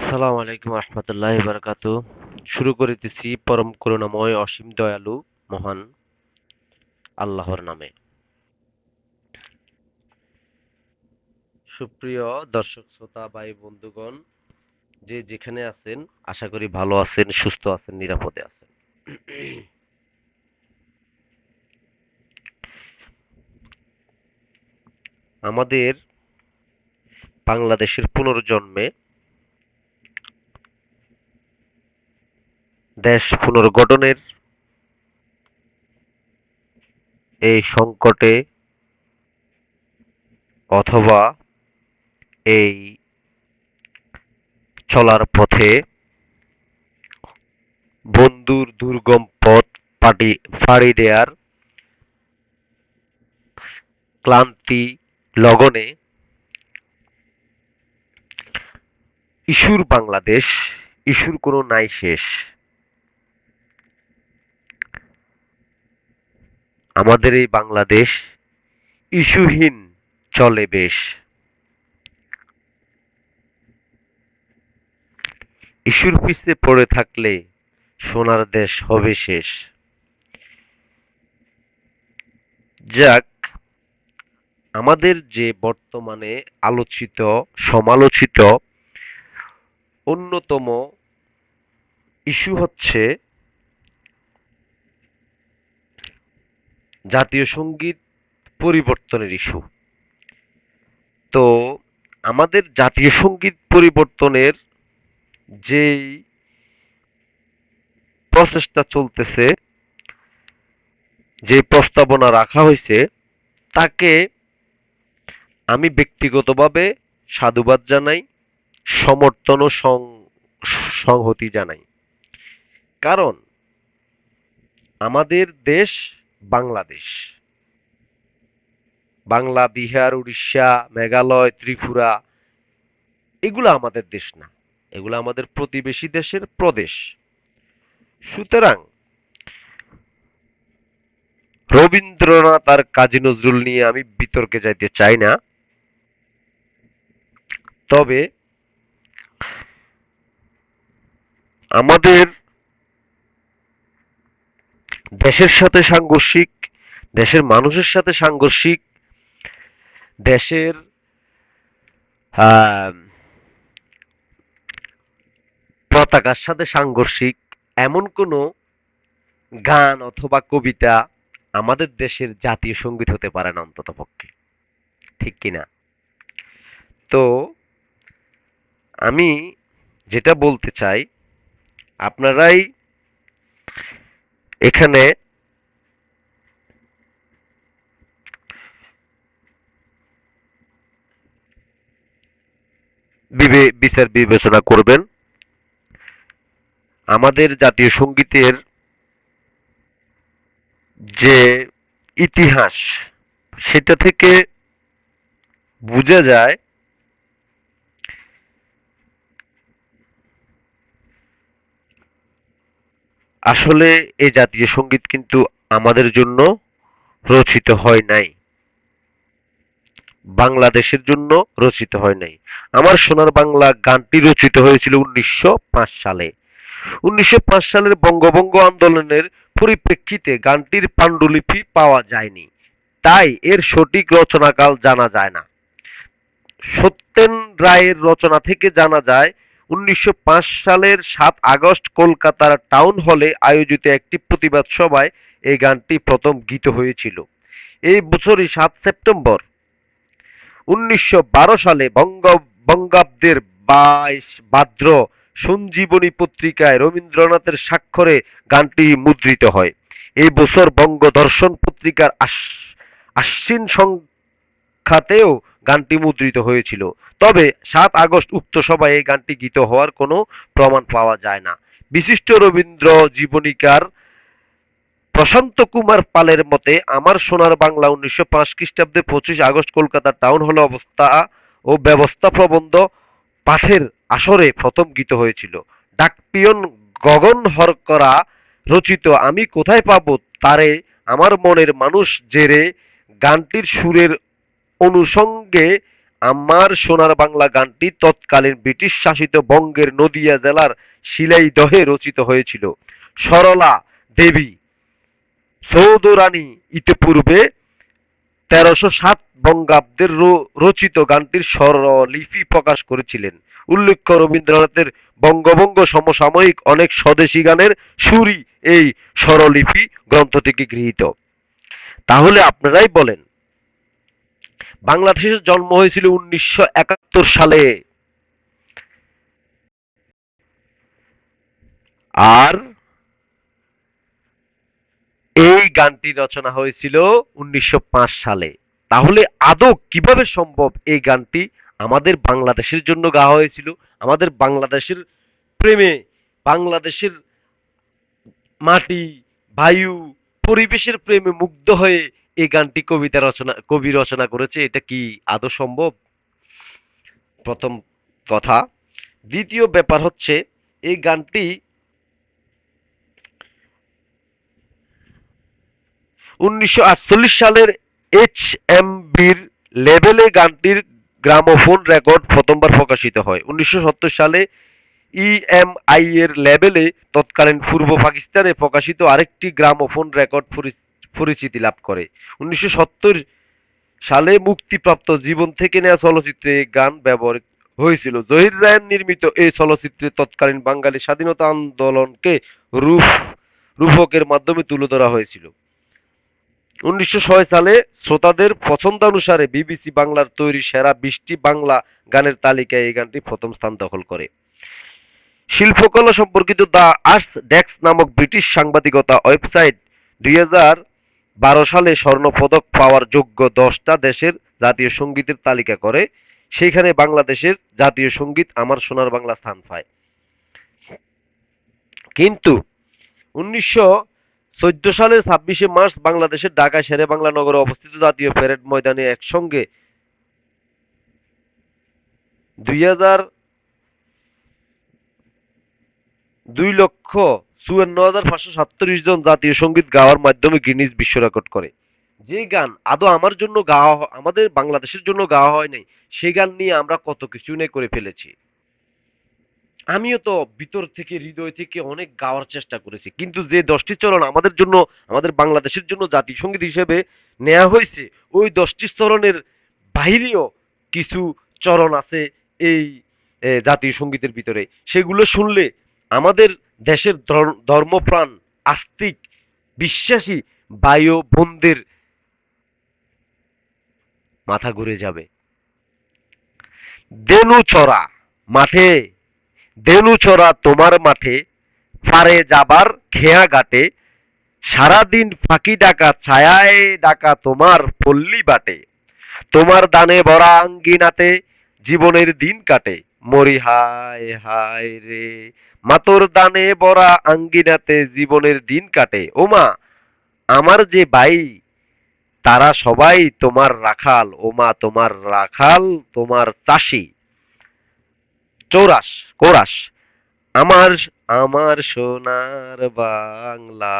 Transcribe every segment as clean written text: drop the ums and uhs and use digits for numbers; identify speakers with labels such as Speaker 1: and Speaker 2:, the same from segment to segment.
Speaker 1: আসসালামু আলাইকুম রহমতুল্লাহি বারাকাতু। শুরু করিতেছি পরম করুণাময় অসীম দয়ালু মহান আল্লাহর নামে। সুপ্রিয় দর্শক শ্রোতা ভাই বন্ধুগণ, যে যেখানে আছেন আশা করি ভালো আছেন, সুস্থ আছেন, নিরাপদে আছেন। আমাদের বাংলাদেশের পুনর্জন্মে, দেশ পুনর্গঠনের এই সংকটে অথবা এই চলার পথে বন্ধুর দুর্গম পথ পাড়ি দেয়ার ক্লান্তি লগনে ইস্যুর বাংলাদেশ, ইস্যুর কোনো নাই শেষ। আমাদের এই বাংলাদেশ ইস্যুহীন চলে বেশ। ইস্যুর পিছে পড়ে থাকলে সোনার দেশ হবে শেষ। যাক, আমাদের যে বর্তমানে আলোচিত, সমালোচিত অন্যতম ইস্যু হচ্ছে জাতীয় সঙ্গীত পরিবর্তনের ইস্যু। তো আমাদের জাতীয় সঙ্গীত পরিবর্তনের যেই প্রচেষ্টা চলতেছে, যে প্রস্তাবনা রাখা হয়েছে, তাকে আমি ব্যক্তিগতভাবে সাধুবাদ জানাই, সমর্থন ও সংহতি জানাই। কারণ আমাদের দেশ বাংলাদেশ। বাংলা, বিহার, উড়িষ্যা, মেঘালয়, ত্রিপুরা এগুলো আমাদের দেশ না, এগুলো আমাদের প্রতিবেশী দেশের প্রদেশ। সুতরাং রবীন্দ্রনাথ আর কাজী নজরুল নিয়ে আমি বিতর্কে যাইতে চাই না। তবে আমাদের দেশের সাথে সাংঘর্ষিক, দেশের মানুষের সাথে সাংঘর্ষিক, দেশের আহ, পতাকার সাথে সাংঘর্ষিক এমন কোনো গান অথবা কবিতা আমাদের দেশের জাতীয় সঙ্গীত হতে পারে না, অন্ততপক্ষে। ঠিক কিনা? তো আমি যেটা বলতে চাই, আপনারাই এখানে বিচার বিবেচনা করবেন। আমাদের জাতীয় সঙ্গীতের যে ইতিহাস, সেটা থেকে বোঝা যায় আসলে এই জাতীয় সঙ্গীত কিন্তু আমাদের জন্য রচিত হয় নাই, বাংলাদেশের জন্য রচিত হয় নাই। আমার সোনার বাংলা গানটি রচিত হয়েছিল 1905 সালে। 1905 সালের বঙ্গভঙ্গ আন্দোলনের পরিপ্রেক্ষিতে গানটির পাণ্ডুলিপি পাওয়া যায়নি, তাই এর সঠিক রচনাকাল জানা যায় না। সত্যেন রায়ের রচনা থেকে জানা যায় 1905 সালের 7 আগস্ট কলকাতার টাউন হলে আয়োজিত একটি প্রতিবাদ সভায় এই গানটি প্রথম গীত হয়েছিল। এই বছরই 7 সেপ্টেম্বর 1912 সালে বঙ্গাব্দের 22 ভাদ্র সঞ্জীবনী পত্রিকায় রবীন্দ্রনাথের স্বাক্ষরে গানটি মুদ্রিত হয়। এই বছর বঙ্গদর্শন পত্রিকার আশ্বিন সংখ্যাতেও গানটি মুদ্রিত হয়েছিল। তবে 7 আগস্ট উক্ত সভায় এই গানটি গীত হওয়ার কোনো প্রমাণ পাওয়া যায় না। বিশিষ্ট রবীন্দ্র জীবনীকার প্রশান্ত কুমার পালের মতে, আমার সোনার বাংলা 1905 খ্রিস্টাব্দে 25 আগস্ট কলকাতার টাউন হলে অবস্থা ও ব্যবস্থা প্রবন্ধ পাঠের আসরে প্রথম গীত হয়েছিল। ডাকপিয়ন গগন হরকরা রচিত আমি কোথায় পাবো তারে আমার মনের মানুষ জেরে গানটির সুরের অনুষঙ্গে আমার সোনার বাংলা গানটি তৎকালীন ব্রিটিশ শাসিত বঙ্গের নদিয়া জেলার শিলাইদহে রচিত হয়েছিল। সরলা দেবী সৌদরানী ইতিপূর্বে ১৩০৭ বঙ্গাব্দে রচিত গানটির স্বরলিপি প্রকাশ করেছিলেন। উল্লেখ্য, রবীন্দ্রনাথের বঙ্গভঙ্গ সমসাময়িক অনেক স্বদেশী গানের সুরই এই স্বরলিপি গ্রন্থ থেকে গৃহীত। তাহলে আপনারাই বলেন, বাংলাদেশের জন্ম হয়েছিল ১৯৭১ সালে, আর এই গানটি রচনা হয়েছিল ১৯০৫ সালে। তাহলে আদৌ কিভাবে সম্ভব এই গানটি আমাদের বাংলাদেশের জন্য গাওয়া হয়েছিল? আমাদের বাংলাদেশের প্রেমে, বাংলাদেশের মাটি, বায়ু, পরিবেশের প্রেমে মুগ্ধ হয়ে এই গানটি কবি রচনা করেছে। এটা কি আদৌ সম্ভব? প্রথম কথা। দ্বিতীয় ব্যাপার হচ্ছে, এই গানটি ১৯৪৮ সালের এইচএমভির লেবেলে গানটির গ্রামোফোন রেকর্ড প্রথমবার প্রকাশিত হয়। ১৯৭০ সালে ইএমআই এর লেবেলে তৎকালীন পূর্ব পাকিস্তানে প্রকাশিত আরেকটি গ্রামোফোন রেকর্ড পরিচিতি লাভ করে। ১৯৭০ সালে মুক্তিপ্রাপ্ত জীবন থেকে নেয়া চলচ্চিত্রে এই গান ব্যবহৃত হয়েছিল। জহির রায়ের নির্মিত এই চলচ্চিত্রে তৎকালীন বাঙালি স্বাধীনতা আন্দোলনকে রূপকের মাধ্যমে তুলে ধরা হয়েছিল। ১৯০৬ সালে শ্রোতাদের পছন্দানুসারে বিবিসি বাংলার তৈরি সেরা ২০টি বাংলা গানের তালিকায় এই গানটি প্রথম স্থান দখল করে। শিল্পকলা সম্পর্কিত দ্য আর্টস ডেস্ক নামক ব্রিটিশ সাংবাদিকতা ওয়েবসাইট ২০১২ সালে স্বর্ণপদক পাওয়ার যোগ্য ১০টা দেশের জাতীয় সঙ্গীতের তালিকা করে। সেইখানে বাংলাদেশের জাতীয় সঙ্গীত আমার সোনার বাংলা স্থান পায়। কিন্তু ১৯১৪ সালের ২৬শে মার্চ বাংলাদেশের ঢাকায় শেরেবাংলা নগরে অবস্থিত জাতীয় প্যারেড ময়দানে একসঙ্গে ২,৫৪,৫৪৭ জন জাতীয় সঙ্গীত গাওয়ার মাধ্যমে গিনিস বিশ্ব রেকর্ড করে। যে গান আদৌ আমাদের বাংলাদেশের জন্য গাওয়া হয় নাই, সেই গান নিয়ে আমরা কত কিছু নিয়ে করে ফেলেছি। আমিও তো ভিতর থেকে, হৃদয় থেকে অনেক গাওয়ার চেষ্টা করেছি, কিন্তু যে ১০টি চরণ আমাদের জন্য, আমাদের বাংলাদেশের জন্য জাতীয় সঙ্গীত হিসেবে নেওয়া হয়েছে, ওই ১০টি চরণের বাহিরেও কিছু চরণ আছে এই জাতীয় সঙ্গীতের ভিতরে। সেগুলো শুনলে আমাদের দেশের ধর্মপ্রাণ, আস্তিক, বিশ্বাসী ভাই ও বোনদের মাথা ঘুরে যাবে। দেনু চড়া মাঠে, দেনু চড়া তোমার মাঠে, পারে যাবার খেয়া ঘাটে, সারাদিন ফাঁকি ডাকা, ছায়ায় ডাকা তোমার পল্লী বাটে, তোমার দানে ভরা আঙ্গিনাতে জীবনের দিন কাটে, মরি হায় হায় রে, মাতর দানে ভরা আঙ্গিনাতে জীবনের দিন কাটে। ওমা আমার যে ভাই, তারা সবাই তোমার রাখাল, ওমা তোমার রাখাল, তোমার চাষি। চৌরাস, কোরাস। আমার আমার সোনার বাংলা,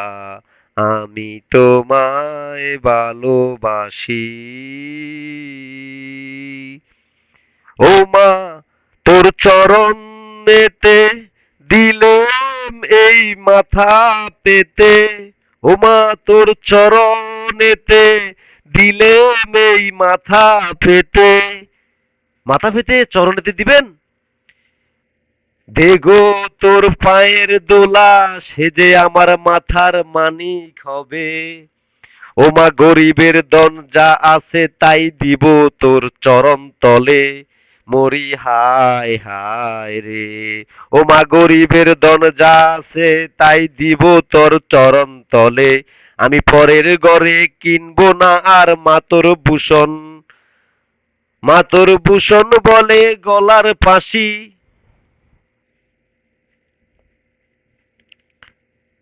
Speaker 1: আমি তোমায় ভালোবাসি। ও মা তোর চরণেতে দিলেম এই মাথা পেতে, ও মা তোর চরণেতে দিলেম এই মাথা পেতে। মাথা পেতে চরণেতে দিবেন? দেগো তোর পায়ের দোলা, সে যে আমার মাথার মানিক হবে। ও মা গরিবের দন যা আছে তাই দিব তোর চরণ তলে, মরি হায় হায় রে। ও মা গরিবের দন যা আছে তাই দিব তোর চরণ তলে, আমি পরের ঘরে কিনবো না আর মাতর ভূষণ। মাতর ভূষণ বলে গলার ফাঁসি,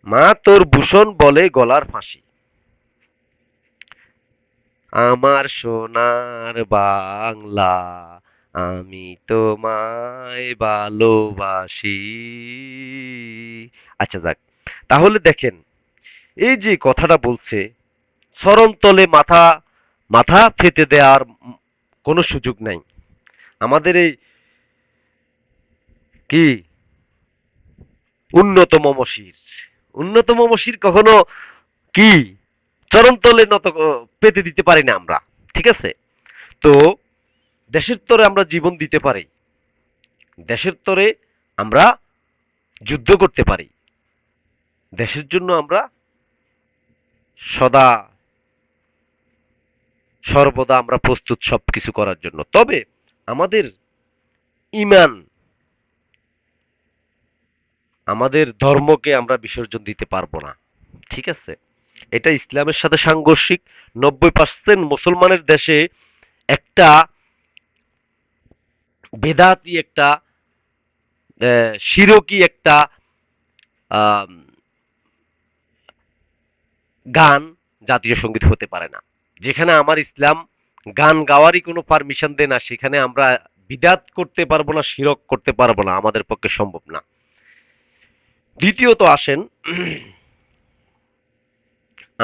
Speaker 1: মা তোর ভূষণ বলে গলার ফাঁসি। আমার সোনার বাংলা, আমি তোমায় ভালোবাসি। আচ্ছা যাক, তাহলে দেখেন, এই যে কথাটা বলছে, চরণতলে মাথা মাথা পেতে দেওয়ার কোনো সুযোগ নাই। আমাদের এই কি উন্নতম শির, উন্নতম শির কখনো কি চরণতলে নত পেতে দিতে পারি না আমরা, ঠিক আছে? তো দেশের তরে আমরা জীবন দিতে পারি, দেশের তরে আমরা যুদ্ধ করতে পারি, দেশের জন্য আমরা সদা সর্বদা আমরা প্রস্তুত সবকিছু করার জন্য। তবে আমাদের ইমান, আমাদের ধর্মকে আমরা বিসর্জন দিতে পারবো না, ঠিক আছে? এটা ইসলামের সাথে সাংঘর্ষিক। 90% মুসলমানের দেশে একটা বেদাতি একটা শিরকি একটা আহ, গান জাতীয় সঙ্গীত হতে পারে না। যেখানে আমার ইসলাম গান গাওয়ারই কোনো পারমিশন দেয় না, সেখানে আমরা বিদাত করতে পারবো না, শিরক করতে পারবো না, আমাদের পক্ষে সম্ভব না। দ্বিতীয়ত আসেন,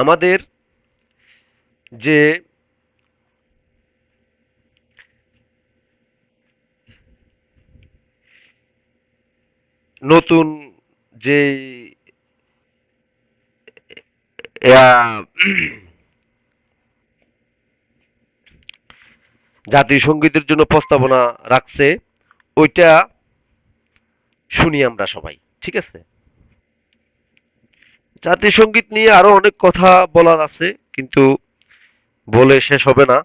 Speaker 1: আমাদের যে নতুন যে আহ, জাতীয় সঙ্গীতের জন্য প্রস্তাবনা রাখছে, ওইটা শুনি আমরা সবাই, ঠিক আছে? জাতীয় সঙ্গীত নিয়ে আরো অনেক কথা বলার আছে, কিন্তু বলে শেষ হবে না।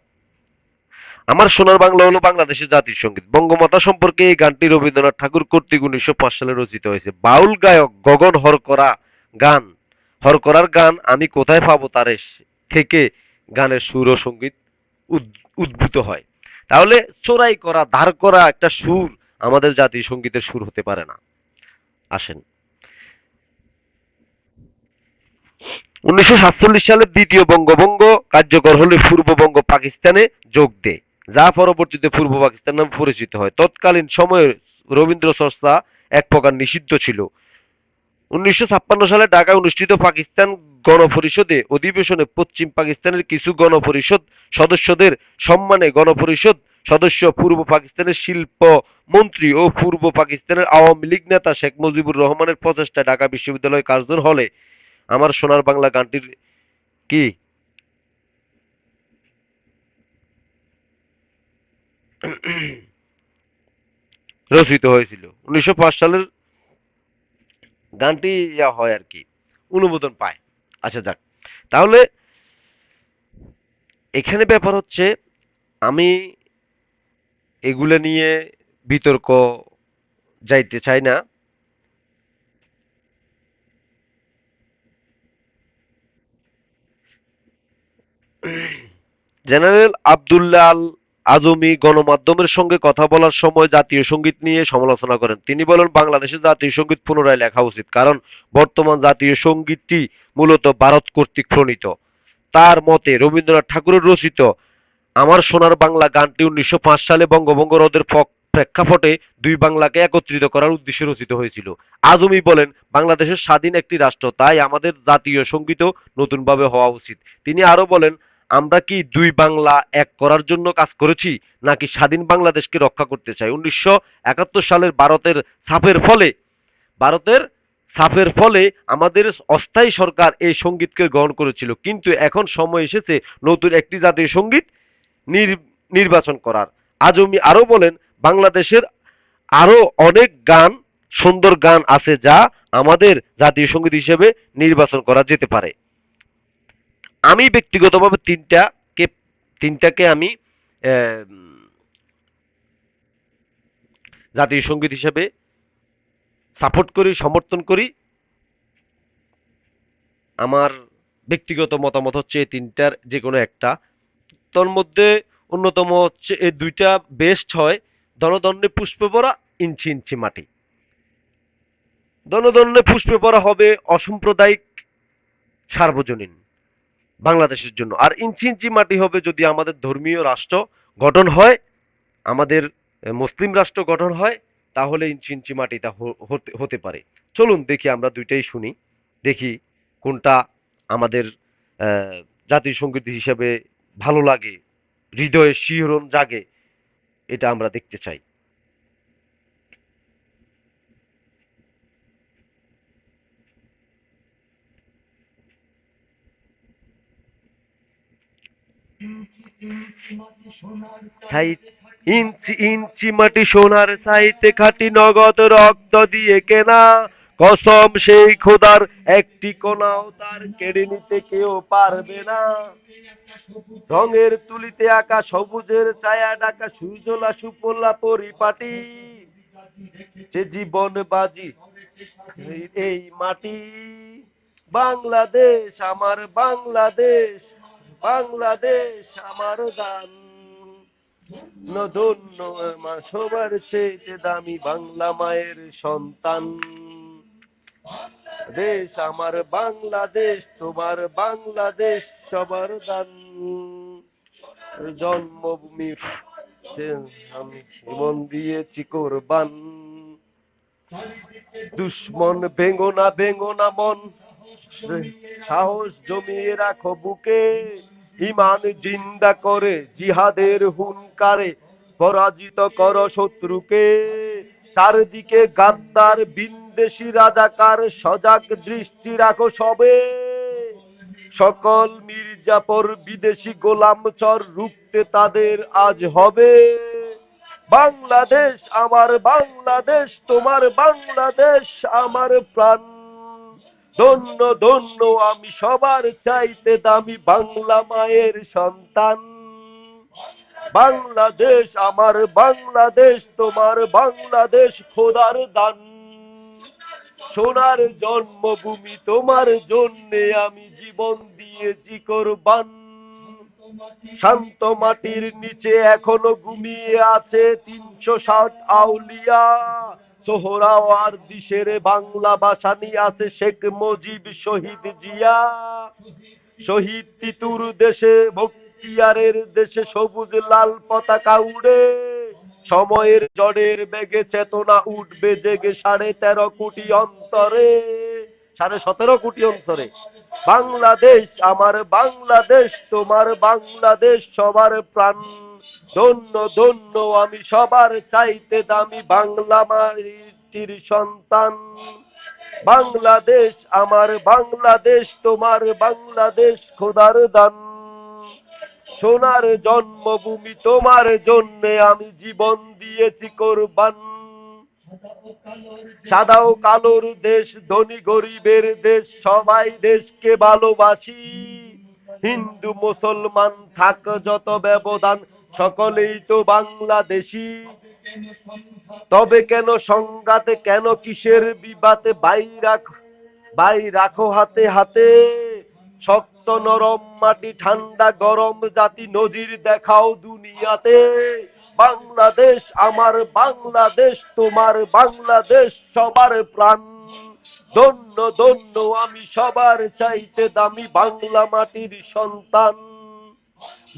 Speaker 1: আমার সোনার বাংলা হলো বাংলাদেশের জাতীয় সঙ্গীত। বঙ্গমাতা সম্পর্কে এই গানটি রবীন্দ্রনাথ ঠাকুর কর্তৃক 1905 সালে রচিত হয়েছে। বাউল গায়ক গগন গান হরকরার গান আমি কোথায় পাবো তারে থেকে গানের সুর ও সঙ্গীত উদ্ভূত হয়। তাহলে চোরাই করা, ধার করা একটা সুর আমাদের জাতীয় সঙ্গীতের সুর হতে পারে না। আসেন, 1947 সালে দ্বিতীয় বঙ্গভঙ্গ কার্যকর হলে পূর্ববঙ্গ পাকিস্তানে যোগ দেয়, যা পরবর্তীতে পূর্ব পাকিস্তান নামে পরিচিত হয়। তৎকালীন সময়ে রবীন্দ্র চর্চা এক প্রকার নিষিদ্ধ ছিল। 1956 সালে ঢাকায় অনুষ্ঠিত পাকিস্তান গণপরিষদে অধিবেশনে পশ্চিম পাকিস্তানের কিছু গণপরিষদ সদস্যদের সম্মানে গণপরিষদ সদস্য পূর্ব পাকিস্তানের শিল্প মন্ত্রী ও পূর্ব পাকিস্তানের আওয়ামী লীগ নেতা শেখ মুজিবুর রহমানের প্রচেষ্টায় ঢাকা বিশ্ববিদ্যালয় কার্জন হলে আমার সোনার বাংলা গানটির কি রচিত হয়েছিল। 1905 সালের গানটি ইয়া হয় আর কি, অনুমোদন পায়। আচ্ছা যাক, তাহলে এখানে ব্যাপার হচ্ছে, আমি এগুলা নিয়ে বিতর্ক যাইতে চাই না। জেনারেল আবদুল্লাহ আল আজমি গণমাধ্যমের সঙ্গে কথা বলার সময় জাতীয় সঙ্গীত নিয়ে সমালোচনা করেন। তিনি বলেন, বাংলাদেশের জাতীয় সঙ্গীত পুনরায় লেখা উচিত, কারণ বর্তমান জাতীয় সঙ্গীতটি মূলত ভারত কর্তৃক প্রণীত। তার মতে রবীন্দ্রনাথ ঠাকুরের রচিত আমার সোনার বাংলা গানটি 1905 সালে বঙ্গভঙ্গ রদের প্রেক্ষাপটে দুই বাংলাকে একত্রিত করার উদ্দেশ্যে রচিত হয়েছিল। আজমি বলেন, বাংলাদেশের স্বাধীন একটি রাষ্ট্র, তাই আমাদের জাতীয় সঙ্গীতও নতুনভাবে হওয়া উচিত। তিনি আরো বলেন, আমরা কি দুই বাংলা এক করার জন্য কাজ করেছি, নাকি স্বাধীন বাংলাদেশকে রক্ষা করতে চাই? 1971 সালের ভারতের ছাপের ফলে আমাদের অস্থায়ী সরকার এই সঙ্গীতকে গ্রহণ করেছিল, কিন্তু এখন সময় এসেছে নতুন একটি জাতীয় সঙ্গীত নির্বাচন করার। আজমি আরো বলেন, বাংলাদেশের আরো অনেক সুন্দর গান আছে যা আমাদের জাতীয় সঙ্গীত হিসেবে নির্বাচন করা যেতে পারে। আমি ব্যক্তিগতভাবে তিনটাকে আমি আহ, জাতীয় সঙ্গীত হিসেবে সাপোর্ট করি, সমর্থন করি। আমার ব্যক্তিগত মতামত হচ্ছে এই তিনটার যে কোনো একটা। তোর মধ্যে অন্যতম হচ্ছে এই দুইটা বেস্ট হয়, দনদন্যে পুষ্পে ভরা, ইঞ্চি ইঞ্চি মাটি। দনদন্যে পুষ্পে ভরা হবে অসাম্প্রদায়িক সার্বজনীন বাংলাদেশের জন্য, আর ইঞ্চি ইঞ্চি মাটি হবে যদি আমাদের ধর্মীয় রাষ্ট্র গঠন হয়, আমাদের মুসলিম রাষ্ট্র গঠন হয়, তাহলে ইঞ্চি ইঞ্চি মাটিটা হতে পারে। চলুন দেখি, আমরা দুইটাই শুনি, দেখি কোনটা আমাদের জাতীয় সঙ্গীত হিসেবে ভালো লাগে, হৃদয়ে শিহরণ জাগে, এটা আমরা দেখতে চাই। ছাই ইঞ্চি ইঞ্চি মাটি সোনার চাইতে খাঁটি, নগদ রক্ত দিয়ে কেনা, কসম সেই খোদার একটি কোনাও তার কেড়ে নিতে কেউ পারবে না। রঙের তুলিতে আঁকা সবুজের ছায়া ঢাকা সুজলা সুফলা পরিপাটি, যে জীবন বাজি এই মাটি। বাংলাদেশ আমার বাংলাদেশ, বাংলাদেশ আমার গান, ধন্য মা সবার চেয়ে দামি বাংলা মায়ের সন্তান। দেশ আমার বাংলাদেশ, তোমার বাংলাদেশ সবার দান, জন্মভূমির আমি জীবন দিয়েছি কোরবান। দুশ্মন ভেঙো না মন, সাহস জমিয়ে রাখো বুকে, ইমান জিন্দা করে জিহাদের হুঙ্কারে পরাজিত করো শত্রুকে। চারদিকে গাদ্দার বিন্দেশি রাজাকার, সজাগ দৃষ্টি রাখো সবে, সকল মির্জাপর বিদেশি গোলাম চর রুখতে তাদের আজ হবে। বাংলাদেশ আমার বাংলাদেশ, তোমার বাংলাদেশ আমার প্রাণ, ধন্য ধন্য আমি সবার চাইতে দামি বাংলা মায়ের সন্তান। বাংলাদেশ আমার বাংলাদেশ, তোমার বাংলাদেশ খোদার দান, সোনার জন্মভূমি তোমার জন্যে আমি জীবন দিয়েছি কোরবান। শান্ত মাটির নিচে এখনো ঘুমিয়ে আছে ৩৬০ আউলিয়া, সোহরাওয়ার দিশের বাংলা ভাষানি আছে শেখ মুজিব শহীদ জিয়া। শহীদ তিতুর দেশে বখতিয়ারের দেশে সবুজ লাল পতাকা উড়ে, সময়ের জড়ের বেগে চেতনা উঠবে জেগে ১৩.৫ কোটি অন্তরে, ১৭.৫ কোটি অন্তরে। বাংলাদেশ আমার বাংলাদেশ, তোমার বাংলাদেশ সবার প্রাণ, ধন্য ধন্য আমি সবার চাইতে দামি বাংলা মাটির সন্তান। বাংলাদেশ আমার বাংলাদেশ, তোমার বাংলাদেশ খোদার দান, সোনার জন্মভূমি তোমার জন্যে আমি জীবন দিয়েছি কোরবান। সাদা ও কালোর দেশ, ধনী গরিবের দেশ, সবাই দেশকে ভালোবাসি। হিন্দু মুসলমান থাক যত ব্যবধান, সকলেই তো বাংলাদেশী। তবে কেন সংঘাতে, কেন কিসের বিবাদে, ভাই রাখো হাতে হাতে। শক্ত নরম মাটি, ঠান্ডা গরম জাতি, নজির দেখাও দুনিয়াতে। বাংলাদেশ আমার বাংলাদেশ, তোমার বাংলাদেশ সবার প্রাণ, ধন্য ধন্য আমি সবার চাইতে দামি বাংলা মাটির সন্তান।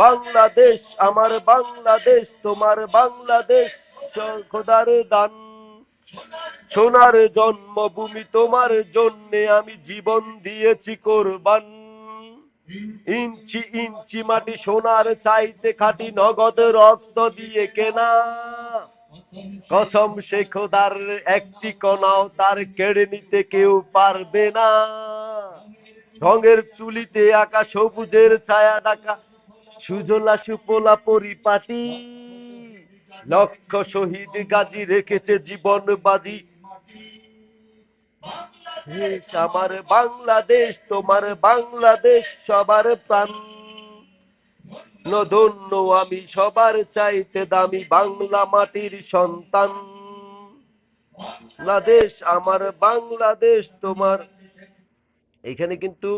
Speaker 1: বাংলাদেশ আমার বাংলাদেশ, তোমার বাংলাদেশ খোদার দান, সোনার জন্মভূমি তোমার জন্যে আমি জীবন দিয়েছি কোরবান। ইঞ্চি ইঞ্চি মাটি সোনার চাইতে খাঁটি, নগদ রক্ত দিয়ে কেনা, কসম সে খোদার একটি কণাও তার কেড়ে নিতে কেউ পারবে না। রঙের তুলিতে আঁকা সবুজের ছায়া ঢাকা সুজলা সুফলা পরিপাটি, লক্ষ শহীদ গাজী রেখেছে জীবন বাজি। আমার বাংলাদেশ, তোমার বাংলাদেশ সবার প্রাণ, ধন্য আমি সবার চাইতে দামি বাংলা মাটির সন্তান। বাংলাদেশ আমার বাংলাদেশ, তোমার এখানে কিন্তু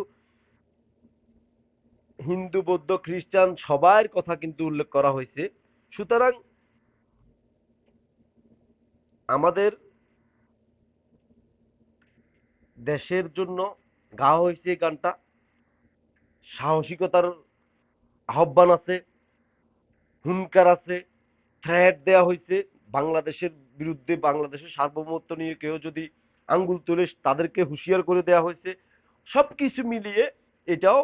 Speaker 1: হিন্দু বৌদ্ধ খ্রিস্টান সবার কথা কিন্তু উল্লেখ করা হয়েছে। সুতরাং আমাদের দেশের জন্য গাওয়া হয়েছে এই গানটা, সাহসিকতার আহ্বান আছে, হুঙ্কার আছে, থ্রেট দেওয়া হয়েছে। বাংলাদেশের বিরুদ্ধে, বাংলাদেশের সার্বভৌমত্ব নিয়ে কেউ যদি আঙ্গুল তুলে তাদেরকে হুঁশিয়ার করে দেওয়া হয়েছে। সবকিছু মিলিয়ে এটাও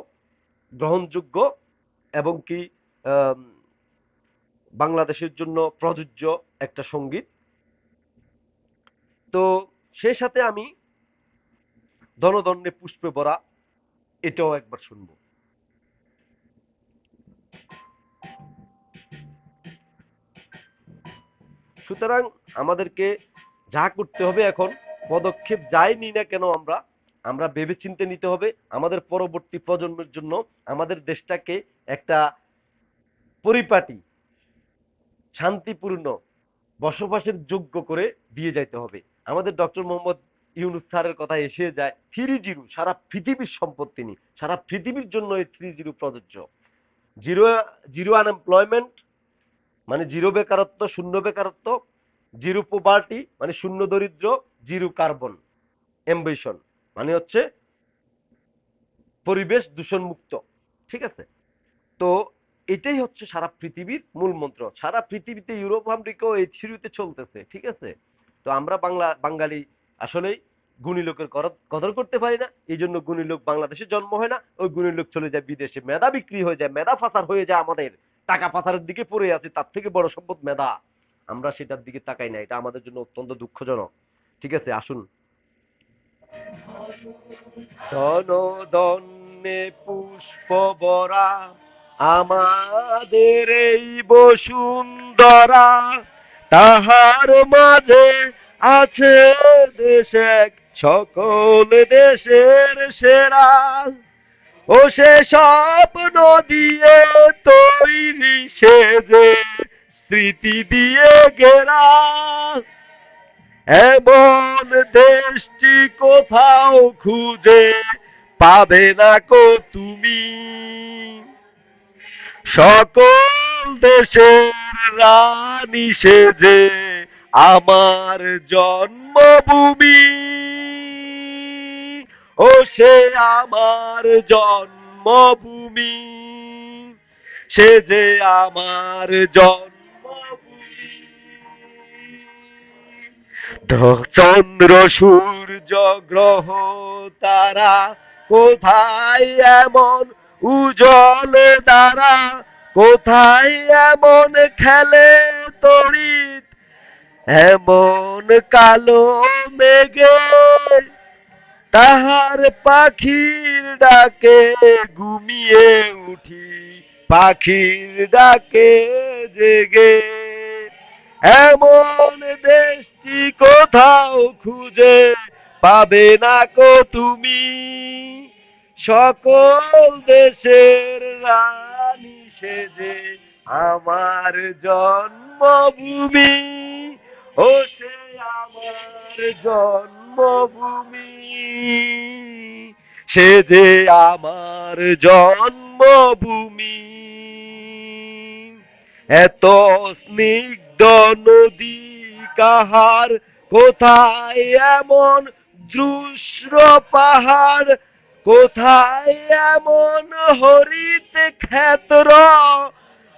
Speaker 1: গ্রহণযোগ্য এবং কি বাংলাদেশের জন্য প্রযোজ্য একটা সঙ্গীত। তো সেই সাথে আমি ধনধন্যে পুষ্পে ভরা এটাও একবার শুনবো। সুতরাং আমাদেরকে যা করতে হবে এখন, পদক্ষেপ যাই নিই না কেন আমরা আমরা ভেবেচিন্তে নিতে হবে আমাদের পরবর্তী প্রজন্মের জন্য আমাদের দেশটাকে একটা পরিপাটি শান্তিপূর্ণ বসবাসের যোগ্য করে দিয়ে যাইতে হবে। আমাদের ডক্টর মোহাম্মদ ইউনুস স্যারের কথা এসে যায় 3-0, সারা পৃথিবীর সম্পদ তিনি, সারা পৃথিবীর জন্য এই 3-0 প্রযোজ্য। জিরো জিরো আনএমপ্লয়মেন্ট মানে জিরো বেকারত্ব, শূন্য বেকারত্ব, জিরো পোভার্টি মানে শূন্য দরিদ্র, জিরো কার্বন এমবিশন মানে হচ্ছে পরিবেশ দূষণ মুক্ত। ঠিক আছে? তো এটাই হচ্ছে সারা পৃথিবীর মূল মন্ত্র। সারা পৃথিবীতে ইউরোপ আমেরিকাও এই থিওরিতে চলতেছে। ঠিক আছে? তো আমরা বাঙালি আসলেই গুণী লোকের কদর করতে পারি না। এই জন্য গুণী লোক বাংলাদেশে জন্ম হয় না, ওই গুণী লোক চলে যায় বিদেশে, মেধা বিক্রি হয়ে যায়, মেধা পাচার হয়ে যায়। আমাদের টাকা পাচারের দিকে পড়ে আছে, তার থেকে বড় সম্পদ মেধা। আমরা সেটার দিকে তাকাই না, এটা আমাদের জন্য অত্যন্ত দুঃখজনক। ঠিক আছে, আসুন। ধন ধন্যে পুষ্প ভরা আমাদের এই বসুন্ধরা, তাহার মাঝে আছে দেশ এক সকল দেশের সেরা। ও সে স্বপ্ন দিয়ে তৈরি, সে যে স্মৃতি দিয়ে ঘেরা, এমন দেশটি কোথাও খুঁজে পাবে না কো তুমি। সকল দেশের রানী সেজে আমার জন্মভূমি, ও সে আমার জন্মভূমি, সে যে আমার জন্মভূমি। চন্দ্র সূর্য গ্রহ তারা কোথায় এমন উজ্জ্বল দ্বারা, কোথায় এমন খেলে তড়িৎ, এমন কালো মেঘে তাহার পাখির ডাকে ঘুমিয়ে উঠি, পাখির ডাকে জেগে। এমন দেশটি কোথাও খুঁজে পাবে না কো তুমি। সকল দেশের রানী সেজে আমার জন্মভূমি, ও সে আমার জন্মভূমি, সে যে আমার জন্মভূমি। এত স্নিগ্ধ নদী কাহার, কোথায় এমন দৃশ্য পাহাড়, কোথায় এমন হরিত ক্ষেত্র,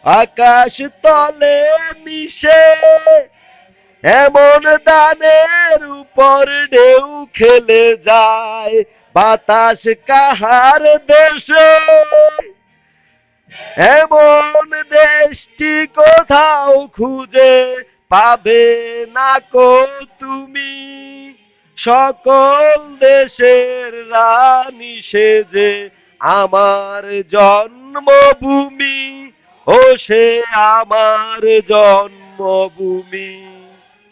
Speaker 1: আকাশ তলে মিশে এমন দানের উপর ঢেউ খেলে যায়, বাতাস কাহার দেশে। এমন দেশটি কোথাও খুঁজে পাবে না কো তুমি। সকল দেশের রানী সেজে আমার জন্মভূমি, ও সে আমার জন্মভূমি,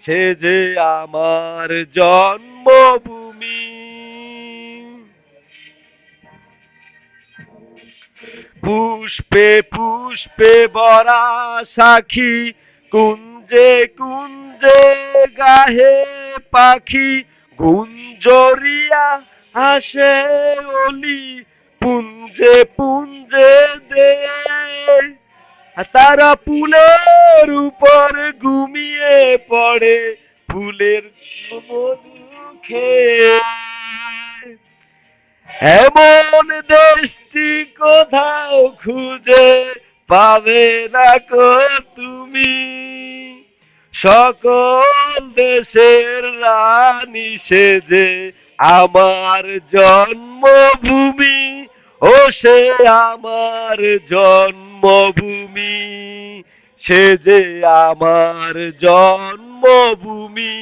Speaker 1: সে যে আমার জন্মভূমি। পুষ্পে পুষ্পে ভরা সাখী, কুঞ্জে কুঞ্জে গাহে পাখি, গুঞ্জরিয়া আসে অলি, পুঞ্জে পুঞ্জে দে। তারা ফুলের উপর ঘুমিয়ে পড়ে, ফুলের মধু খেয়ে। এমন দেশটি কোথাও খুঁজে পাবে না কো তুমি। সকল দেশের রানী সেজে আমার জন্মভূমি, ও সে আমার জন্মভূমি, সে যে আমার জন্মভূমি।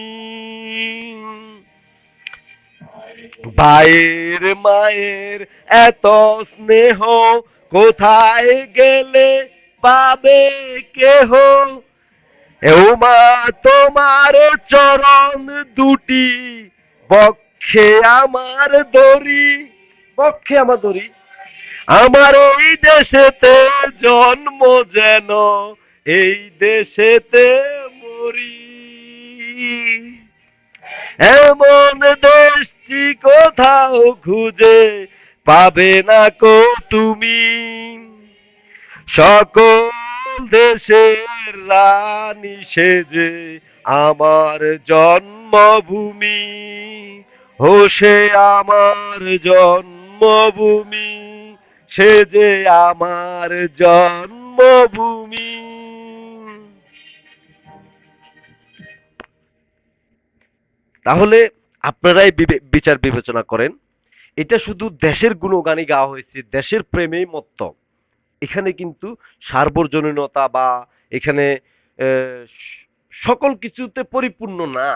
Speaker 1: ভাইয়ের মায়ের এত স্নেহ কোথায় গেলে পাবে কেহ। ও মা, তোমার চরণ দুটি বক্ষে আমার দড়ি, বক্ষে আমার দড়ি। আমার এই দেশেতে জন্ম যেন এই দেশেতে মরি। এমন দেশটি কোথাও খুঁজে পাবে না কো তুমি। সকল দেশের রানী সেজে আমার জন্মভূমি। ও সে আমার জন্মভূমি, সে যে আমার জন্মভূমি। তাহলে আপনারাই বিচার বিবেচনা করেন, এটা শুধু দেশের গুণগানই গাওয়া হয়েছে, দেশের প্রেমেই মত্ত। এখানে কিন্তু সার্বজনীনতা বা এখানে সকল কিছুতে পরিপূর্ণ না,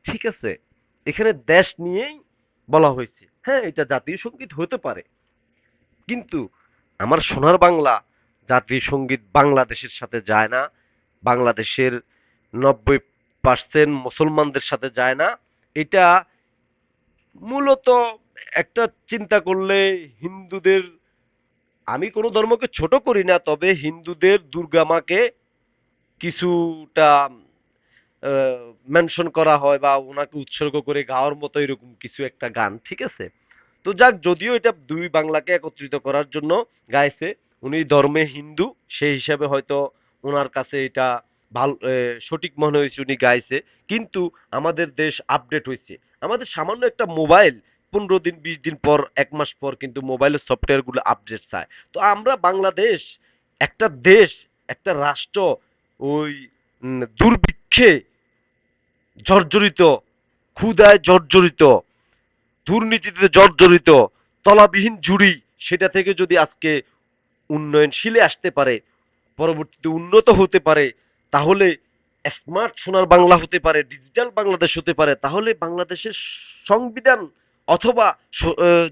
Speaker 1: ঠিক আছে? এখানে দেশ নিয়েই বলা হয়েছে। হ্যাঁ, এটা জাতীয় সঙ্গীত হতে পারে, কিন্তু আমার সোনার বাংলা জাতীয় সঙ্গীত বাংলাদেশের সাথে যায় না, বাংলাদেশের 90% মুসলমানদের সাথে যায় না। এটা মূলত একটা চিন্তা করলে হিন্দুদের, আমি কোনো ধর্মকে ছোট করি না, তবে হিন্দুদের দুর্গা মাকে কিছুটা মেনশন করা হয় বা ওনাকে উৎসর্গ করে গাওয়ার মতো এরকম কিছু একটা গান, ঠিক আছে? তো যাক, যদিও এটা দুই বাংলাকে একত্রিত করার জন্য গাইছে, উনি ধর্মে হিন্দু, সেই হিসাবে হয়তো ওনার কাছে এটা ভালো সঠিক মনে হয়েছে, উনি গাইছে। কিন্তু আমাদের দেশ আপডেট হয়েছে, আমাদের সামান্য একটা মোবাইল 15 দিন 20 দিন পর 1 মাস পর কিন্তু মোবাইলের সফটওয়্যার গুলো আপডেট চায়। তো আমরা বাংলাদেশ একটা দেশ, একটা রাষ্ট্র ওই দুর্ভিক্ষে জর্জরিত, ক্ষুধায় জর্জরিত, দুর্নীতিতে জর্জরিত, তলাবিহীন ঝুড়ি, সেটা থেকে যদি আজকে উন্নয়নশীলে আসতে পারে, পরবর্তীতে উন্নত হতে পারে, তাহলে স্মার্ট সোনার বাংলা হতে পারে, ডিজিটাল বাংলাদেশ হতে পারে, তাহলে বাংলাদেশের সংবিধান অথবা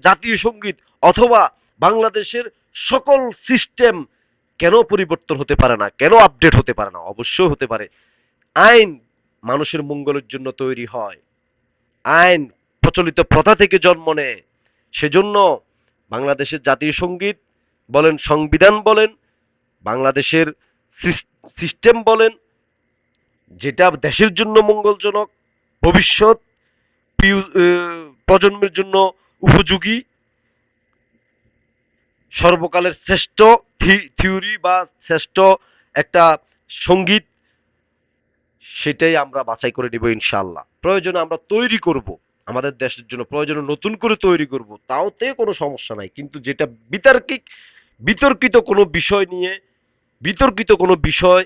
Speaker 1: জাতীয় সঙ্গীত অথবা বাংলাদেশের সকল সিস্টেম কেন পরিবর্তন হতে পারে না, কেন আপডেট হতে পারে না? অবশ্যই হতে পারে। আইন মানুষের মঙ্গলের জন্য তৈরি হয়, আইন প্রচলিত প্রথা থেকে জন্ম নেয়। সেজন্য বাংলাদেশের জাতীয় সঙ্গীত বলেন, সংবিধান বলেন, বাংলাদেশের সিস্টেম বলেন, যেটা দেশের জন্য মঙ্গলজনক, ভবিষ্যৎ প্রজন্মের জন্য উপযোগী, সর্বকালের শ্রেষ্ঠ থিওরি বা শ্রেষ্ঠ একটা সঙ্গীত, সেটাই আমরা বাছাই করে নিব ইনশাআল্লাহ। প্রয়োজনে আমরা তৈরি করব আমাদের দেশের জন্য, প্রয়োজনে নতুন করে তৈরি করব, তাওতে কোনো সমস্যা নাই। কিন্তু যেটা বিতার্কিক, বিতর্কিত কোনো বিষয় নিয়ে, বিতর্কিত কোনো বিষয়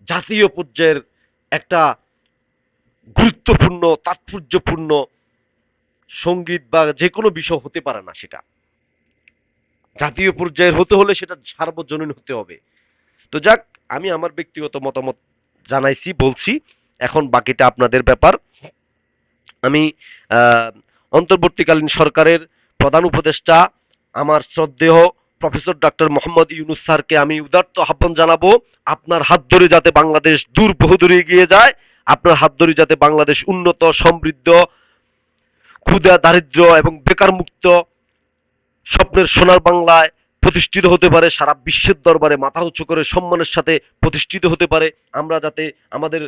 Speaker 1: জাতীয় পর্যায়ের একটা গুরুত্বপূর্ণ তাৎপর্যপূর্ণ সঙ্গীত বা যে কোনো বিষয় হতে পারে না, সেটা জাতীয় পর্যায়ের হতে হলে সেটা সার্বজনীন হতে হবে। তো যাক, আমি আমার ব্যক্তিগত মতামত জানাইছি, বলছি, এখন বাকিটা আপনাদের ব্যাপার। আমি আহ, অন্তর্বর্তীকালীন সরকারের প্রধান উপদেষ্টা আমার শ্রদ্ধেয় প্রফেসর ডক্টর মোহাম্মদ ইউনুস স্যারকে আমি উদাত্ত আহ্বান জানাবো, আপনার হাত ধরে যাতে বাংলাদেশ দূর বহুদূরে এগিয়ে যায়, আপনার হাত ধরে যাতে বাংলাদেশ উন্নত, সমৃদ্ধ, ক্ষুধা, দারিদ্র্য এবং বেকার মুক্ত স্বপ্নের সোনার বাংলায় প্রতিষ্ঠিত হতে পারে, সারা বিশ্বের দরবারে মাথা উঁচু করে সম্মানের সাথে প্রতিষ্ঠিত হতে পারে। আমরা যাতে আমাদের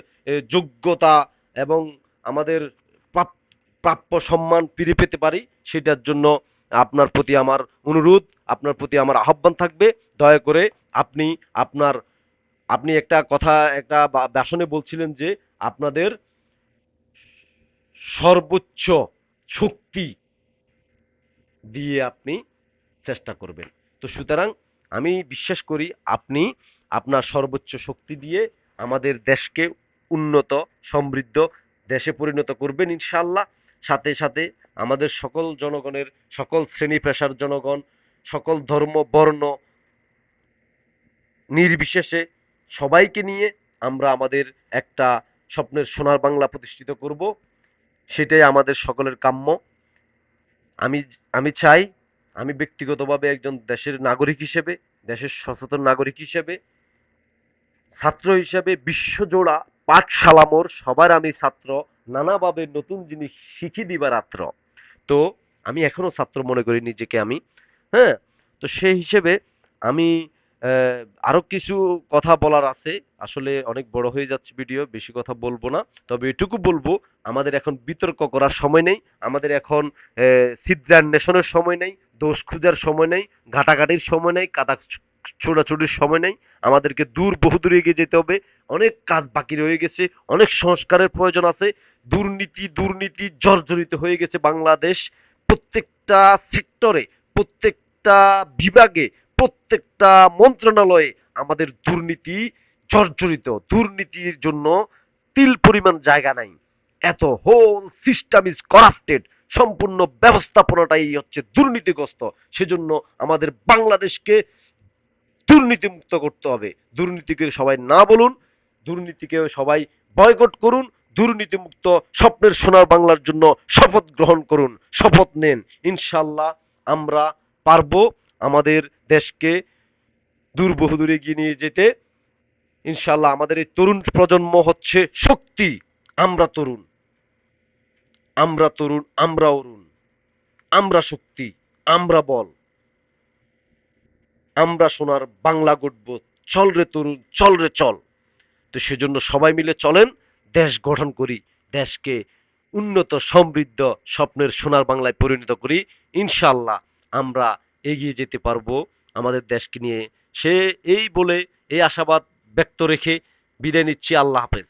Speaker 1: যোগ্যতা এবং আমাদের প্রাপ্য সম্মান ফিরে পেতে পারি, সেটার জন্য আপনার প্রতি আমার অনুরোধ, আপনার প্রতি আমার আহ্বান থাকবে, দয়া করে আপনি আপনার, আপনি একটা কথা একটা ভাষণে বলছিলেন যে আপনাদের সর্বোচ্চ শক্তি দিয়ে আপনি চেষ্টা করবেন। তো সুতরাং আমি বিশ্বাস করি আপনি আপনার সর্বোচ্চ শক্তি দিয়ে আমাদের দেশকে উন্নত, সমৃদ্ধ দেশে পরিণত করবেন ইনশাআল্লাহ। সাথে সাথে আমাদের সকল জনগণের, সকল শ্রেণী পেশার জনগণ, সকল ধর্ম বর্ণ নির্বিশেষে সবাইকে নিয়ে আমরা আমাদের একটা স্বপ্নের সোনার বাংলা প্রতিষ্ঠিত করব, সেটাই আমাদের সকলের কাম্য। আমি আমি চাই, আমি ব্যক্তিগতভাবে একজন দেশের নাগরিক হিসেবে, দেশের সচেতন নাগরিক হিসেবে, ছাত্র হিসেবে বিশ্বজোড়া পাঠশালা মোর সবার আমি ছাত্র, নানাভাবে নতুন জিনিস শিখি দিবা রাত্র। তো আমি এখনো ছাত্র মনে করি নিজেকে আমি। হ্যাঁ, তো সেই হিসেবে আমি আহ, আরো কিছু কথা বলার আছে। আসলে অনেক বড় হয়ে যাচ্ছে ভিডিও, বেশি কথা বলবো না। তবে এটুকু বলবো, আমাদের এখন বিতর্ক করার সময় নেই, আমাদের এখন ছিদ্রান্বেষণের সময় নেই, দোষ খোঁজার সময় নেই, ঘাটাঘাটির সময় নেই, কাদা ছোড়াছুড়ির সময় নেই। আমাদেরকে বহুদূর এগিয়ে যেতে হবে। অনেক কাজ বাকি রয়ে গেছে, অনেক সংস্কারের প্রয়োজন আছে। দুর্নীতি জর্জরিত হয়ে গেছে বাংলাদেশ। প্রত্যেকটা সেক্টরে, প্রত্যেকটা বিভাগে, প্রত্যেকটা মন্ত্রণালয়ে আমাদের দুর্নীতি জর্জরিত। দুর্নীতির জন্য তিল পরিমাণ জায়গা নাই। এত হোল সিস্টেম ইজ করাপ্টেড। সম্পূর্ণ ব্যবস্থাপনাটাই হচ্ছে দুর্নীতিগ্রস্ত। সেজন্য আমাদের বাংলাদেশকে দুর্নীতিমুক্ত করতে হবে। দুর্নীতিকে সবাই না বলুন, দুর্নীতিকে সবাই বয়কট করুন, দুর্নীতিমুক্ত স্বপ্নের সোনার বাংলার জন্য শপথ গ্রহণ করুন, শপথ নেন। ইনশাল্লাহ আমরা পারবো আমাদের দেশকে বহুদূর এগিয়ে নিয়ে যেতে। ইনশাল্লাহ আমাদের এই তরুণ প্রজন্ম হচ্ছে শক্তি। আমরা তরুণ, আমরা তরুণ, আমরা অরুণ, আমরা শক্তি, আমরা বল, আমরা সোনার বাংলা গড়ব। চল রে তরুণ, চল রে চল। তো সেজন্য সবাই মিলে চলেন, দেশ গঠন করি, দেশকে উন্নত সমৃদ্ধ স্বপ্নের সোনার বাংলায় পরিণত করি। ইনশাল্লাহ আমরা এগিয়ে যেতে পারবো আমাদের দেশকে নিয়ে। সে এই বলে, এই আশাবাদ ব্যক্ত রেখে বিদায় নিচ্ছি। আল্লাহ হাফেজ।